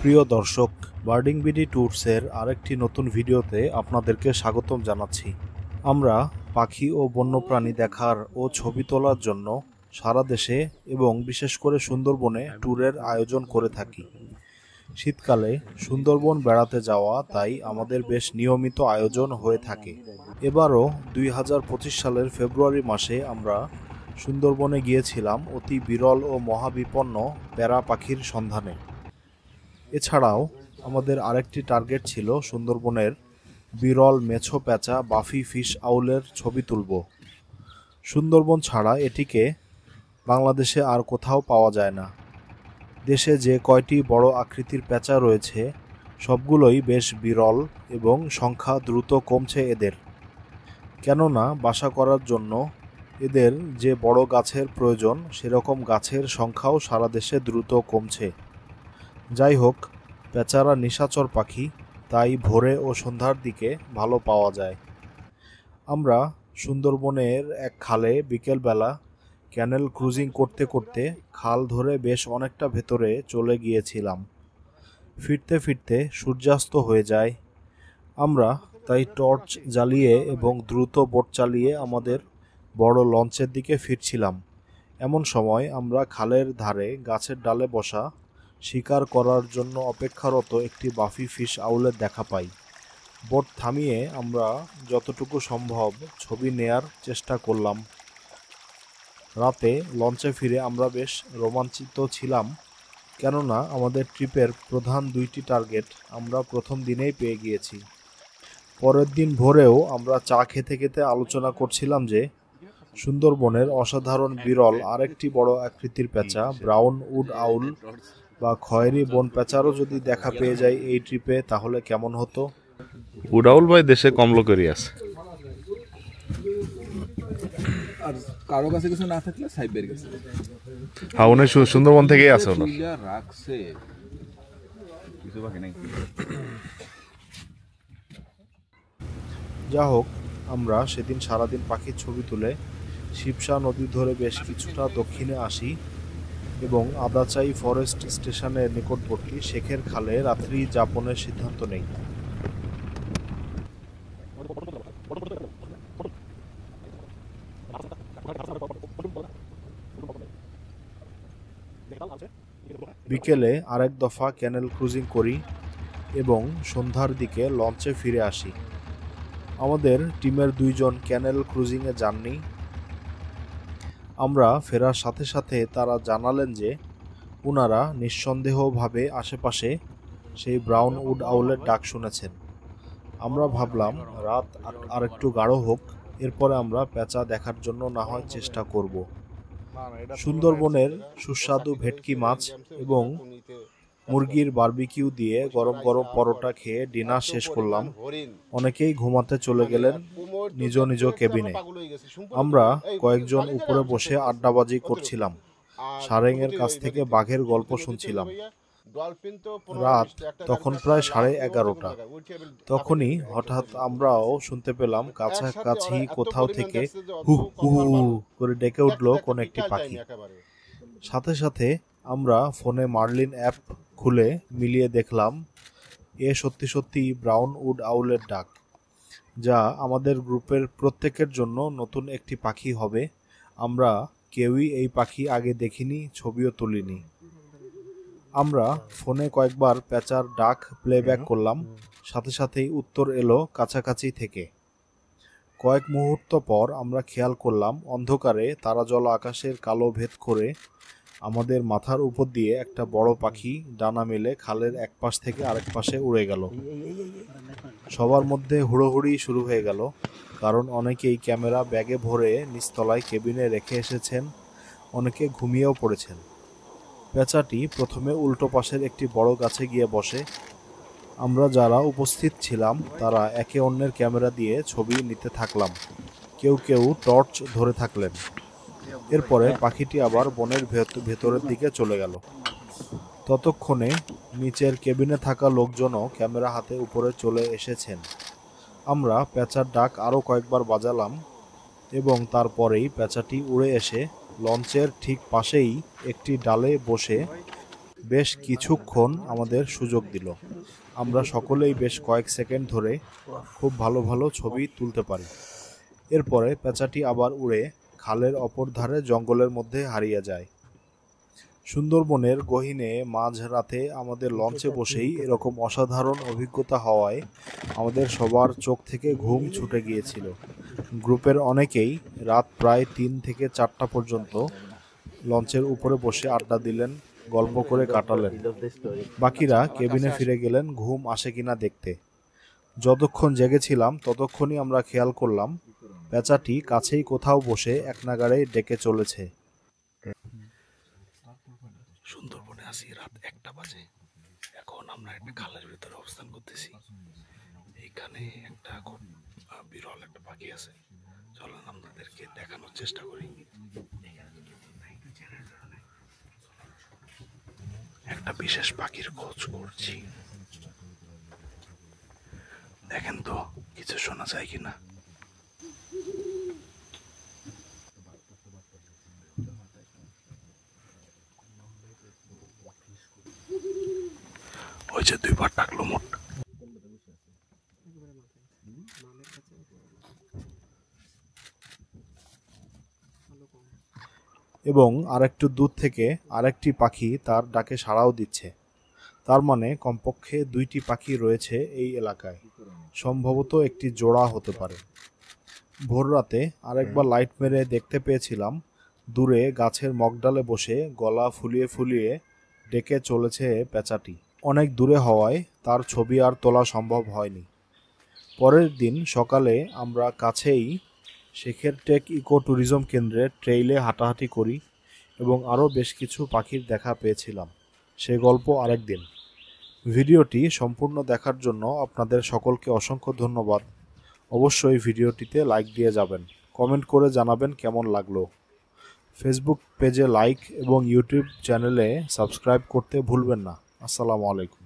প্রিয় দর্শক, birding BD ট্যুরসের আরেকটি নতুন ভিডিওতে আপনাদেরকে স্বাগতম জানাচ্ছি। আমরা পাখি ও বন্যপ্রাণী দেখার ও ছবি তোলার জন্য সারা দেশে এবং বিশেষ করে সুন্দরবনে ট্যুরের আয়োজন করে থাকি। শীতকালে সুন্দরবন বেড়াতে যাওয়া তাই আমাদের বেশ নিয়মিত আয়োজন হয়ে থাকে। এবারও 2025 সালের ফেব্রুয়ারি মাসে আমরা সুন্দরবনে গিয়েছিলাম অতি বিরল ও মহাবিপন্ন প্যারা পাখির সন্ধানে। এছাড়াও আমাদের আরেকটি টার্গেট ছিল সুন্দরবনের বিরল মেছো প্যাঁচা বাফি ফিশ আউলের ছবি তুলব। সুন্দরবন ছাড়া এটিকে বাংলাদেশে আর কোথাও পাওয়া যায় না। দেশে যে কয়টি বড় আকৃতির প্যাঁচা রয়েছে সবগুলোই বেশ বিরল এবং সংখ্যা দ্রুত কমছে এদের। কেননা বাসা করার জন্য এদের যে বড় গাছের প্রয়োজন সেরকম গাছের সংখ্যাও সারা দেশে দ্রুত কমছে। যাই হোক, প্যাঁচারা নিশাচর পাখি, তাই ভোরে ও সন্ধ্যার দিকে ভালো পাওয়া যায়। আমরা সুন্দরবনের এক খালে বিকেলবেলা ক্যানেল ক্রুজিং করতে করতে খাল ধরে বেশ অনেকটা ভেতরে চলে গিয়েছিলাম। ফিরতে ফিরতে সূর্যাস্ত হয়ে যায়। আমরা তাই টর্চ জ্বালিয়ে এবং দ্রুত বোট চালিয়ে আমাদের বড় লঞ্চের দিকে ফিরছিলাম। এমন সময় আমরা খালের ধারে গাছের ডালে বসা শিকার করার জন্য অপেক্ষারত একটি বাফি ফিশ আউলের দেখা পাই। বোট থামিয়ে আমরা যতটুকু সম্ভব ছবি নেয়ার চেষ্টা করলাম। রাতে লঞ্চে ফিরে আমরা বেশ রোমাঞ্চিত ছিলাম, কেননা আমাদের ট্রিপের প্রধান দুইটি টার্গেট আমরা প্রথম দিনেই পেয়ে গিয়েছি। পরের দিন ভোরেও আমরা চা খেতে খেতে আলোচনা করছিলাম যে সুন্দরবনের অসাধারণ বিরল আরেকটি বড় আকৃতির প্যাঁচা ব্রাউন উড আউল বা খয়েরি বন প্যাঁচারও যদি দেখা পেয়ে যায় এই ট্রিপে তাহলে কেমন হতো। উডাউল ভাই দেশে কম লোকেরই আছে। আর কারো কাছে কিছু না থাকলে সাইবের কাছে। হ্যাঁ, উনি সুন্দরবন থেকেই আছে ওনার। রাখছে কিছু বাকি নাই। যা হোক, আমরা সেদিন সারাদিন পাখির ছবি তুলে শিবসা নদী ধরে বেশ কিছুটা দক্ষিণে আসি এবং আদাচাই ফরেস্ট স্টেশনের নিকটবর্তী শেখের খালে রাত্রি যাপনের সিদ্ধান্ত নেই। বিকেলে আরেক দফা ক্যানেল ক্রুজিং করি এবং সন্ধ্যার দিকে লঞ্চে ফিরে আসি। আমাদের টিমের দুইজন ক্যানেল ক্রুজিংয়ে যাননি। আমরা ফেরার সাথে সাথে তারা জানালেন যে ওনারা নিঃসন্দেহভাবে আশেপাশে সেই ব্রাউন উড আউলের ডাক শুনেছেন। আমরা ভাবলাম রাত আরেকটু গাঢ় হোক, এরপরে আমরা প্যাঁচা দেখার জন্য না হয় চেষ্টা করব। সুন্দরবনের সুস্বাদু ভেটকি মাছ এবং মুরগির বারবিকিউ দিয়ে গরম গরম পরোটা খেয়ে ডিনার শেষ করলাম। অনেকেই ঘুমাতে চলে গেলেন নিজ নিজ কেবিনে। আমরা কয়েকজন উপরে বসে আড্ডাবাজি করছিলাম, সারেংয়ের কাছ থেকে বাঘের গল্প শুনছিলাম। রাত তখন প্রায় 11:30। তখনই হঠাৎ আমরাও শুনতে পেলাম কাছাকাছি কোথাও থেকে হু হু হু করে ডেকে উঠল কোন একটি পাখি। সাথে সাথে আমরা ফোনে মার্লিন অ্যাপ খুলে মিলিয়ে দেখলাম এ সত্যি সত্যি ব্রাউন উড আউলের ডাক, যা আমাদের গ্রুপের প্রত্যেকের জন্য নতুন একটি পাখি হবে। আমরা কেউই এই পাখি আগে দেখিনি, ছবিও তুলিনি। আমরা ফোনে কয়েকবার প্যাঁচার ডাক প্লেব্যাক করলাম, সাথে সাথেই উত্তর এলো কাছাকাছি থেকে। কয়েক মুহূর্ত পর আমরা খেয়াল করলাম অন্ধকারে তারাজলা আকাশের কালো ভেদ করে আমাদের মাথার উপর দিয়ে একটা বড় পাখি ডানা মেলে খালের এক পাশ থেকে আরেক পাশে উড়ে গেল। সবার মধ্যে হুড়োহুড়ি শুরু হয়ে গেল, কারণ অনেকেই ক্যামেরা ব্যাগে ভরে নিচতলায় কেবিনে রেখে এসেছেন, অনেকে ঘুমিয়েও পড়েছেন। প্যাঁচাটি প্রথমে উল্টো পাশের একটি বড় গাছে গিয়ে বসে। আমরা যারা উপস্থিত ছিলাম তারা একে অন্যের ক্যামেরা দিয়ে ছবি নিতে থাকলাম, কেউ কেউ টর্চ ধরে থাকলেন। এরপরে পাখিটি আবার বনের ভেতরের দিকে চলে গেল। ততক্ষণে নিচের কেবিনে থাকা লোকজনও ক্যামেরা হাতে উপরে চলে এসেছেন। আমরা প্যাঁচার ডাক আরও কয়েকবার বাজালাম এবং তারপরেই প্যাঁচাটি উড়ে এসে লঞ্চের ঠিক পাশেই একটি ডালে বসে বেশ কিছুক্ষণ আমাদের সুযোগ দিল। আমরা সকলেই বেশ কয়েক সেকেন্ড ধরে খুব ভালো ভালো ছবি তুলতে পারি। এরপরে পেঁচাটি আবার উড়ে খালের অপর ধারে জঙ্গলের মধ্যে হারিয়ে যায়। সুন্দরবনের গহীনে মাঝরাতে আমাদের লঞ্চে বসেই এরকম অসাধারণ অভিজ্ঞতা হওয়ায় আমাদের সবার চোখ থেকে ঘুম ছুটে গিয়েছিল। গ্রুপের অনেকেই রাত প্রায় 3 থেকে 4টা পর্যন্ত লঞ্চের উপরে বসে আড্ডা দিলেন, গল্প করে কাটালেন। বাকিরা কেবিনে ফিরে গেলেন ঘুম আসে কিনা দেখতে। যতক্ষণ জেগেছিলাম ততক্ষণই আমরা খেয়াল করলাম পেঁচাটি কাছেই কোথাও বসে একনাগাড়ে ডেকে চলেছে। সুন্দরবনে আছি, রাত 1টা বাজে। এখন আমরা একটা খালের ভিতরে অবস্থান করতেছি। এইখানে একটা খুব বিরল একটা পাখি আছে, চলেন আপনাদেরকে দেখানোর চেষ্টা করি। একটা বিশেষ পাখির খোঁজ করছি, দেখেন তো কিছু শোনা যায় কিনা। ওই যে 2বার ডাকলো মোট। এবং আরেকটু দূর থেকে আরেকটি পাখি তার ডাকে সাড়াও দিচ্ছে। তার মানে কমপক্ষে 2টি পাখি রয়েছে এই এলাকায়, সম্ভবত একটি জোড়া হতে পারে। ভোররাতে আরেকবার লাইট মেরে দেখতে পেয়েছিলাম দূরে গাছের মগডালে বসে গলা ফুলিয়ে ফুলিয়ে ডেকে চলেছে পেঁচাটি। অনেক দূরে হওয়ায় তার ছবি আর তোলা সম্ভব হয়নি। পরের দিন সকালে আমরা কাছেই শেখের টেক ইকো ট্যুরিজম কেন্দ্রে ট্রেইলে হাঁটাহাঁটি করি এবং আরও বেশ কিছু পাখির দেখা পেয়েছিলাম। সে গল্প আরেক দিন। ভিডিওটি সম্পূর্ণ দেখার জন্য আপনাদের সকলকে অসংখ্য ধন্যবাদ। অবশ্যই ভিডিওটিতে লাইক দিয়ে যাবেন, কমেন্ট করে জানাবেন কেমন লাগলো। ফেসবুক পেজে লাইক এবং ইউটিউব চ্যানেলে সাবস্ক্রাইব করতে ভুলবেন না। আসসালামু আলাইকুম।